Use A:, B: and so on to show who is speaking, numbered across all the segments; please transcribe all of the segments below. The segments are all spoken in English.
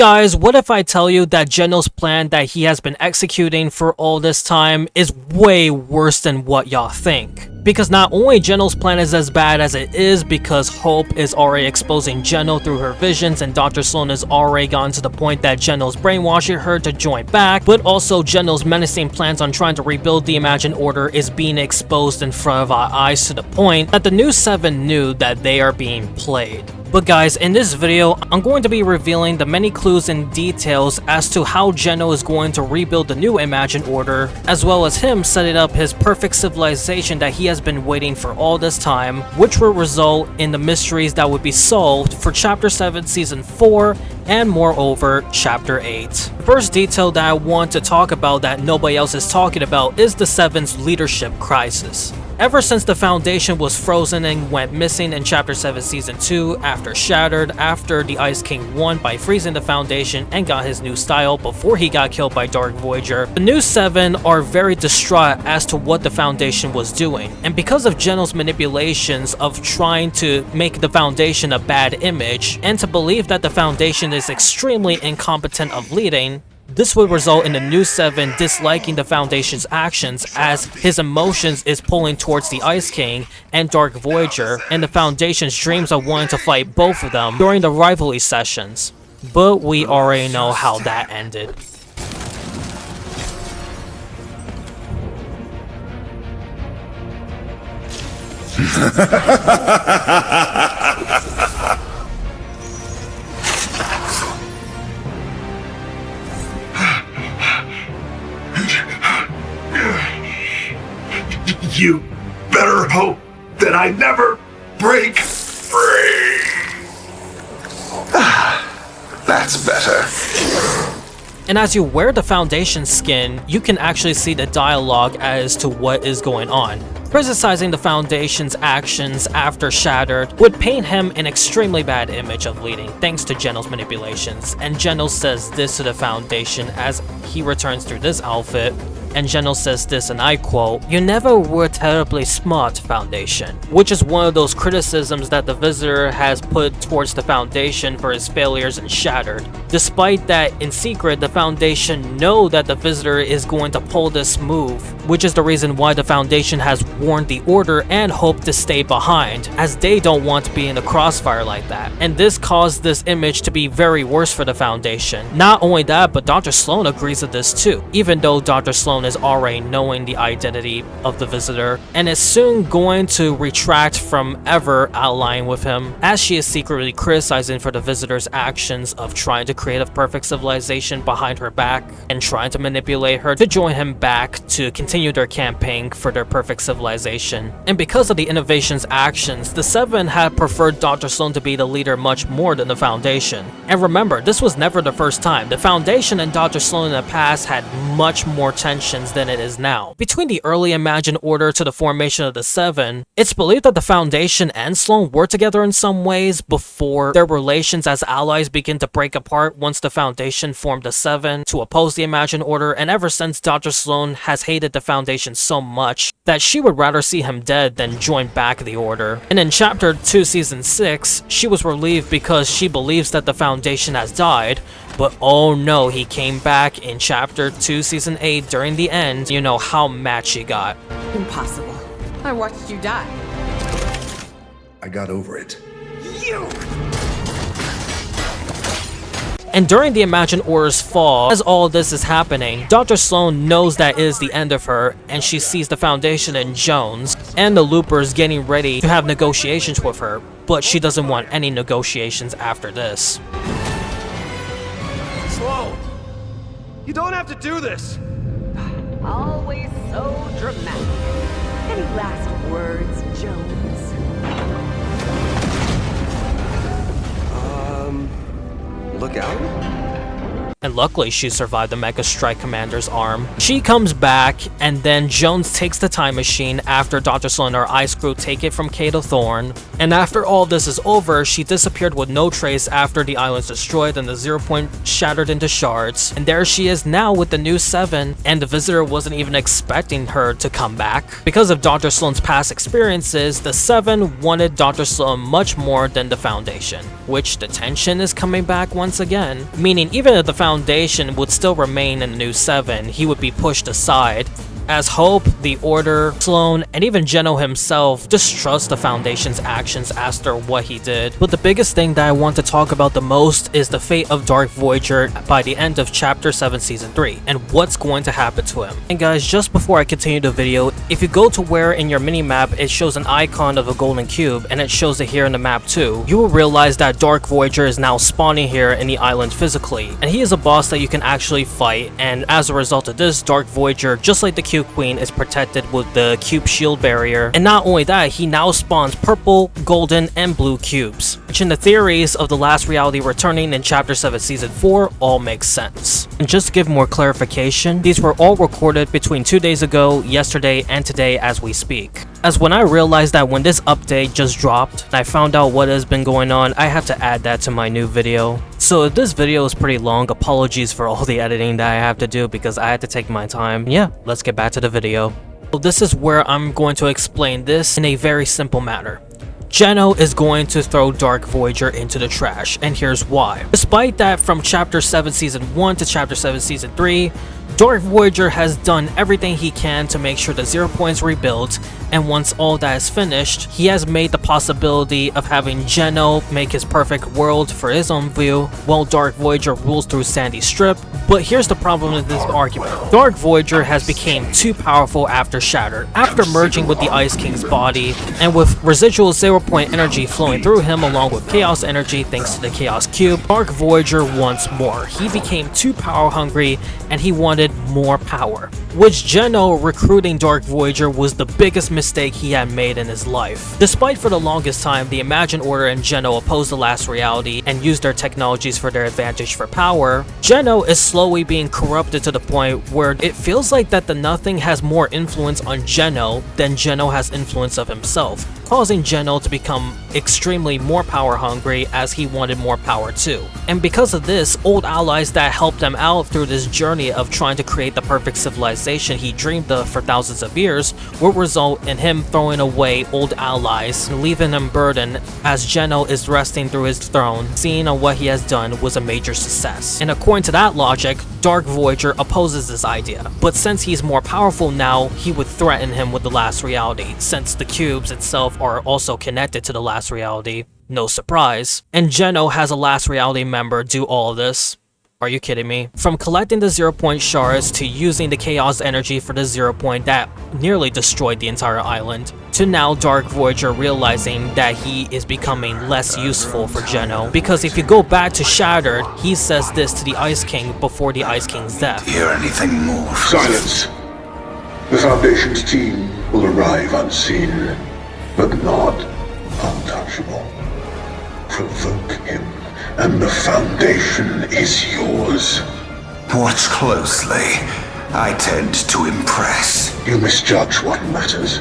A: Guys, what if I tell you that Geno's plan that he has been executing for all this time is way worse than what y'all think? Because not only Geno's plan is as bad as it is because Hope is already exposing Geno through her visions and Dr. Sloan has already gotten to the point that Geno's brainwashing her to join back, but also Geno's menacing plans on trying to rebuild the Imagined Order is being exposed in front of our eyes to the point that the new 7 knew that they are being played. But guys, in this video, I'm going to be revealing the many clues and details as to how Geno is going to rebuild the new Imagined Order, as well as him setting up his perfect civilization that he has been waiting for all this time, which will result in the mysteries that would be solved for Chapter 7 Season 4 and moreover Chapter 8. The first detail that I want to talk about that nobody else is talking about is the 7's leadership crisis. Ever since the Foundation was frozen and went missing in Chapter 7 Season 2 after Shattered, after the Ice King won by freezing the Foundation and got his new style before he got killed by Dark Voyager, the new 7 are very distraught as to what the Foundation was doing. And because of Geno's manipulations of trying to make the Foundation a bad image and to believe that the Foundation is extremely incompetent of leading, this would result in the new 7 disliking the Foundation's actions as his emotions is pulling towards the Ice King and Dark Voyager, and the Foundation's dreams of wanting to fight both of them during the rivalry sessions. But we already know how that ended.
B: You better hope that I never break free. That's better.
A: And as you wear the Foundation skin, you can actually see the dialogue as to what is going on. Criticizing the Foundation's actions after Shattered would paint him an extremely bad image of leading thanks to Geno's manipulations, and Geno says this to the Foundation as he returns through this outfit. And Geno says this, and I quote, "You never were terribly smart, Foundation," which is one of those criticisms that the Visitor has put towards the Foundation for his failures in Shattered. Despite that, in secret, the Foundation know that the Visitor is going to pull this move, which is the reason why the Foundation has warned the Order and Hope to stay behind, as they don't want to be in the crossfire like that. And this caused this image to be very worse for the Foundation. Not only that, but Dr. Sloan agrees with this too, even though Dr. Sloan is already knowing the identity of the Visitor and is soon going to retract from ever allying with him, as she is secretly criticizing for the Visitor's actions of trying to create a perfect civilization behind her back and trying to manipulate her to join him back to continue their campaign for their perfect civilization. And because of the Innovation's actions, the 7 had preferred Dr. Sloan to be the leader much more than the Foundation. And remember, this was never the first time. The Foundation and Dr. Sloan in the past had much more tension than it is now. Between the early Imagined Order to the formation of the 7, it's believed that the Foundation and Sloan were together in some ways before their relations as allies begin to break apart once the Foundation formed the 7 to oppose the Imagined Order, and ever since Dr. Sloan has hated the Foundation so much that she would rather see him dead than join back the Order. And in Chapter 2 Season 6, she was relieved because she believes that the Foundation has died, but oh no, he came back in Chapter 2 Season 8 during the end. You know how mad she got.
C: Impossible. I watched you die.
B: I got over it.
C: You!
A: And during the Imagined Order's fall, as all this is happening, Dr. Sloan knows that it is the end of her, and she sees the Foundation and Jones and the Loopers getting ready to have negotiations with her, but she doesn't want any negotiations after this.
D: Sloan, you don't have to do this.
C: Always so dramatic. Any last words, Jones?
D: Look out.
A: And luckily she survived the Mega Strike Commander's arm. She comes back, and then Jones takes the time machine after Dr. Sloan and her ice crew take it from Kato Thorne. And after all this is over, she disappeared with no trace after the island's destroyed and the 0 point shattered into shards. And there she is now with the new 7, and the visitor wasn't even expecting her to come back. Because of Dr. Sloan's past experiences, the 7 wanted Dr. Sloan much more than the Foundation, which the tension is coming back once again, meaning even if the Foundation would still remain in the new 7, he would be pushed aside, as Hope, the Order, Sloan, and even Geno himself distrust the Foundation's actions after what he did. But the biggest thing that I want to talk about the most is the fate of Dark Voyager by the end of Chapter 7 Season 3, and what's going to happen to him. And guys, just before I continue the video, if you go to where in your mini-map it shows an icon of a golden cube, and it shows it here in the map too, you will realize that Dark Voyager is now spawning here in the island physically, and he is a boss that you can actually fight, and as a result of this, Dark Voyager, just like the Cube Queen, is protected with the cube shield barrier. And not only that, he now spawns purple, golden, and blue cubes, which in the theories of the last reality returning in Chapter 7 Season 4 all makes sense. And just to give more clarification, these were all recorded between 2 days ago, yesterday, and today as we speak. As when I realized that when this update just dropped, and I found out what has been going on, I have to add that to my new video. So if this video is pretty long, apologies for all the editing that I have to do because I had to take my time. Yeah, let's get back to the video. So this is where I'm going to explain this in a very simple manner. Geno is going to throw Dark Voyager into the trash, and here's why. Despite that, from Chapter 7 Season 1 to Chapter 7 Season 3, Dark Voyager has done everything he can to make sure the 0 point's rebuilt, and once all that is finished, he has made the possibility of having Geno make his perfect world for his own view, while Dark Voyager rules through Sandy Strip. But here's the problem with this argument. Dark Voyager has become too powerful after Shattered, after merging with the Ice King's body, and with residual 0 point energy flowing through him along with Chaos energy thanks to the Chaos Cube. Dark Voyager wants more. He became too power hungry, and he wanted more power. Which Geno recruiting Dark Voyager was the biggest mistake he had made in his life. Despite for the longest time the Imagined Order and Geno opposed the last reality and used their technologies for their advantage for power, Geno is slowly being corrupted to the point where it feels like that the Nothing has more influence on Geno than Geno has influence of himself, causing Geno to become extremely more power hungry as he wanted more power too. And because of this, old allies that helped him out through this journey of trying to create the perfect civilization he dreamed of for thousands of years will result in him throwing away old allies and leaving him burdened as Geno is resting through his throne, seeing on what he has done was a major success. And according to that logic, Dark Voyager opposes this idea, but since he's more powerful now, he would threaten him with the last reality, since the cubes itself are also connected to the last reality. No surprise. And Geno has a last reality member do all of this. Are you kidding me? From collecting the 0 point shards to using the chaos energy for the 0 point that nearly destroyed the entire island, to now Dark Voyager realizing that he is becoming less useful for Geno. Because if you go back to Shattered, he says this to the Ice King before the Ice King's death.
B: Hear anything more?
E: Silence. The Foundation's team will arrive unseen, but not untouchable. Provoke him, and the Foundation is yours.
B: Watch closely. I tend to impress.
E: You misjudge what matters.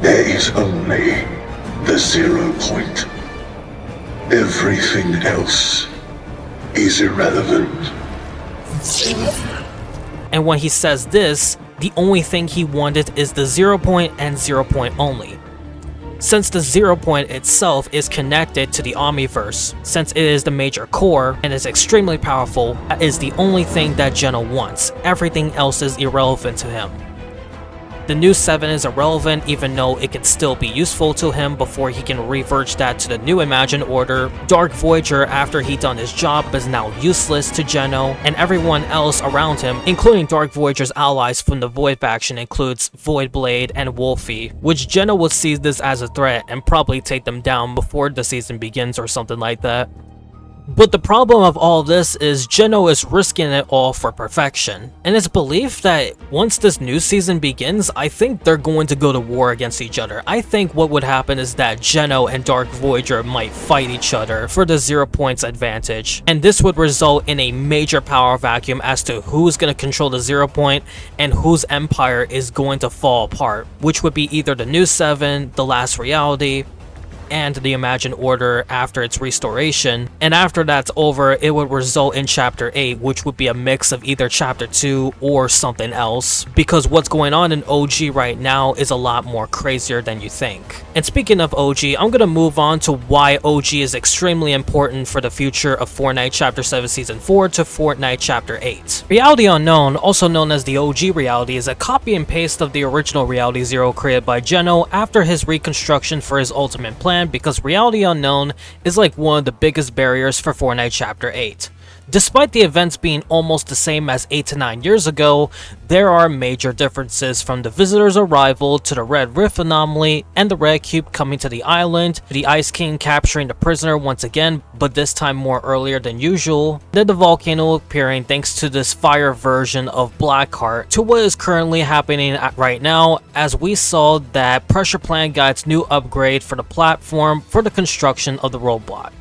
E: There is only the 0 point. Everything else is irrelevant.
A: And when he says this, the only thing he wanted is the 0 point and 0 point only. Since the 0 point itself is connected to the Omniverse, since it is the major core and is extremely powerful, that is the only thing that Geno wants. Everything else is irrelevant to him. The new 7 is irrelevant even though it can still be useful to him before he can reverge that to the new Imagined Order. Dark Voyager, after he done his job, is now useless to Geno, and everyone else around him, including Dark Voyager's allies from the Void faction includes Voidblade and Wolfie, which Geno would see this as a threat and probably take them down before the season begins or something like that. But the problem of all this is Geno is risking it all for perfection. And it's believed that once this new season begins, I think they're going to go to war against each other. I think what would happen is that Geno and Dark Voyager might fight each other for the 0 points advantage. And this would result in a major power vacuum as to who's going to control the 0 point and whose empire is going to fall apart, which would be either the new 7, the last reality, and the Imagined Order after its restoration. And after that's over, it would result in Chapter 8, which would be a mix of either Chapter 2 or something else, because what's going on in OG right now is a lot more crazier than you think. And speaking of OG, I'm gonna move on to why OG is extremely important for the future of Fortnite Chapter 7 Season 4 to Fortnite Chapter 8. Reality Unknown, also known as the OG Reality, is a copy and paste of the original Reality Zero created by Geno after his reconstruction for his ultimate plan, because Reality Unknown is like one of the biggest barriers for Fortnite Chapter 8. Despite the events being almost the same as 8 to 9 years ago, there are major differences from the visitor's arrival to the Red Rift anomaly and the Red Cube coming to the island, to the Ice King capturing the prisoner once again, but this time more earlier than usual, then the volcano appearing thanks to this fire version of Blackheart, to what is currently happening right now as we saw that Pressure Plant got its new upgrade for the platform for the construction of the robot.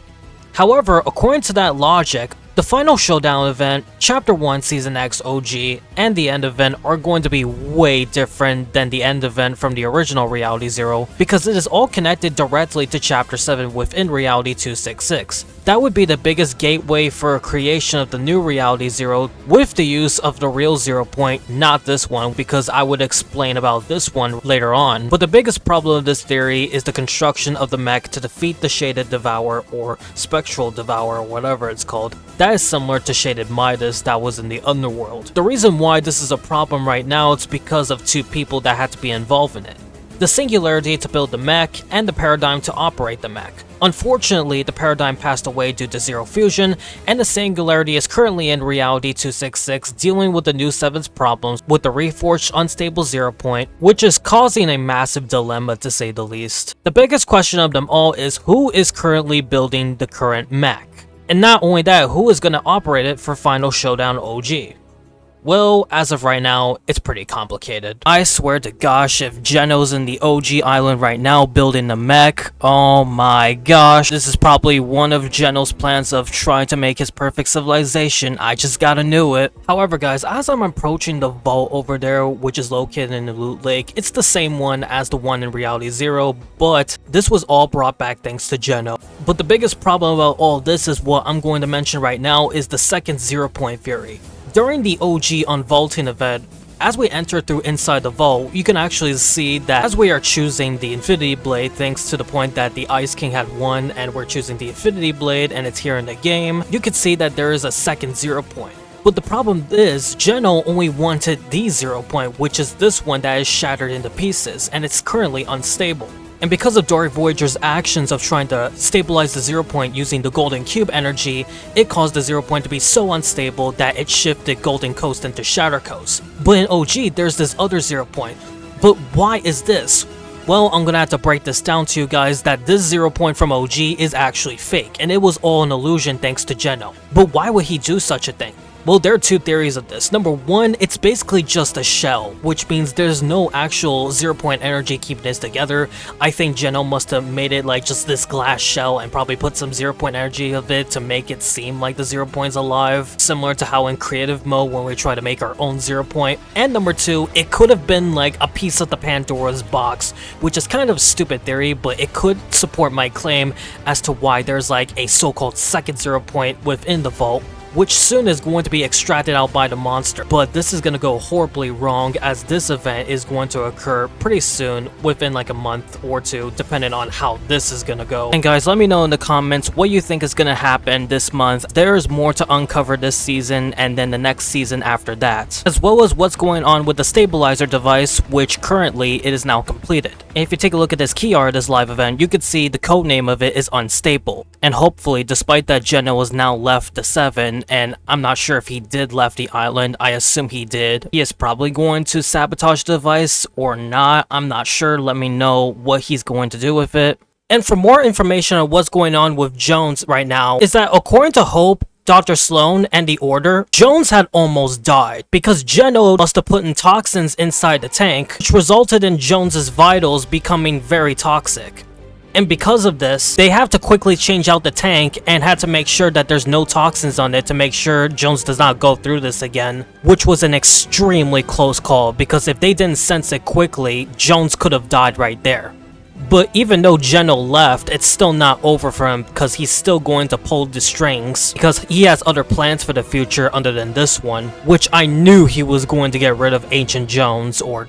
A: However, according to that logic, the final showdown event, Chapter 1 Season X OG, and the end event are going to be way different than the end event from the original Reality Zero, because it is all connected directly to Chapter 7 within Reality 266. That would be the biggest gateway for a creation of the new Reality Zero with the use of the real 0 point, not this one, because I would explain about this one later on. But the biggest problem of this theory is the construction of the mech to defeat the Shaded Devourer or Spectral Devourer, whatever it's called. That is similar to Shaded Midas that was in the Underworld. The reason why this is a problem right now is because of two people that had to be involved in it. The Singularity to build the mech, and the Paradigm to operate the mech. Unfortunately, the Paradigm passed away due to Zero Fusion, and the Singularity is currently in Reality 266 dealing with the new 7's problems with the reforged unstable 0 point, which is causing a massive dilemma to say the least. The biggest question of them all is who is currently building the current mech? And not only that, who is going to operate it for Final Showdown OG? Well, as of right now, it's pretty complicated. I swear to gosh, if Geno's in the OG island right now building the mech, oh my gosh, this is probably one of Geno's plans of trying to make his perfect civilization. I just gotta knew it. However guys, as I'm approaching the vault over there, which is located in the Loot Lake, it's the same one as the one in Reality Zero, but this was all brought back thanks to Geno. But the biggest problem about all this is what I'm going to mention right now is the second 0 point theory. During the OG Unvaulting event, as we enter through inside the vault, you can actually see that as we are choosing the Infinity Blade, thanks to the point that the Ice King had won and we're choosing the Infinity Blade and it's here in the game, you can see that there is a second 0 point. But the problem is, Geno only wanted the 0 point, which is this one that is shattered into pieces, and it's currently unstable. And because of Dark Voyager's actions of trying to stabilize the 0 point using the Golden Cube energy, it caused the 0 point to be so unstable that it shifted Golden Coast into Shatter Coast. But in OG, there's this other 0 point. But why is this? Well, I'm gonna have to break this down to you guys that this 0 point from OG is actually fake, and it was all an illusion thanks to Geno. But why would he do such a thing? Well, there are two theories of this. Number one, it's basically just a shell, which means there's no actual 0 point energy keeping this together. I think Geno must have made it like just this glass shell and probably put some 0 point energy of it to make it seem like the 0 point's alive, similar to how in creative mode when we try to make our own 0 point. And number two, it could have been like a piece of the Pandora's box, which is kind of a stupid theory, but it could support my claim as to why there's like a so-called second 0 point within the vault, which soon is going to be extracted out by the monster. But this is going to go horribly wrong, as this event is going to occur pretty soon, within like a month or two, depending on how this is going to go. And guys, let me know in the comments what you think is going to happen this month. There's more to uncover this season and then the next season after that, as well as what's going on with the stabilizer device, which currently it is now completed. And if you take a look at this key art of this live event, you could see the codename of it is Unstable. And hopefully, despite that Geno has now left the 7, and I'm not sure if he did left the island, I assume he did, he is probably going to sabotage the device or not. I'm not sure. Let me know what he's going to do with it. And for more information on what's going on with Jones right now, is that according to Hope, Dr. Sloan, and the Order, Jones had almost died because Geno must have put in toxins inside the tank, which resulted in Jones's vitals becoming very toxic. And because of this, they have to quickly change out the tank and had to make sure that there's no toxins on it to make sure Jones does not go through this again, which was an extremely close call because if they didn't sense it quickly, Jones could have died right there. But even though Geno left, it's still not over for him because he's still going to pull the strings because he has other plans for the future other than this one, which I knew he was going to get rid of Ancient Jones or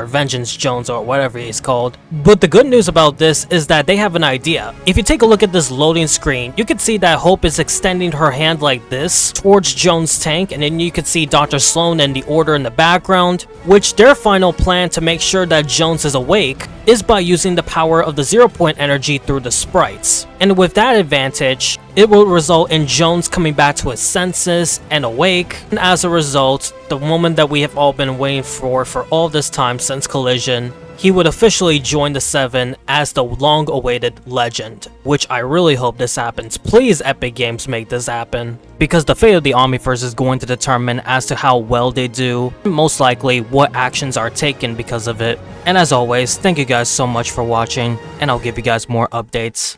A: Vengeance Jones or whatever he's called. But the good news about this is that they have an idea. If you take a look at this loading screen, you can see that Hope is extending her hand like this towards Jones' tank, and then you can see Dr. Sloan and the Order in the background, which their final plan to make sure that Jones is awake is by using the power of the 0-point energy through the sprites. And with that advantage, it will result in Jones coming back to his senses and awake, and as a result, the moment that we have all been waiting for all this time since Collision, he would officially join the Seven as the long-awaited legend, which I really hope this happens. Please, Epic Games, make this happen, because the fate of the Omniverse is going to determine as to how well they do, and most likely what actions are taken because of it. And as always, thank you guys so much for watching, and I'll give you guys more updates.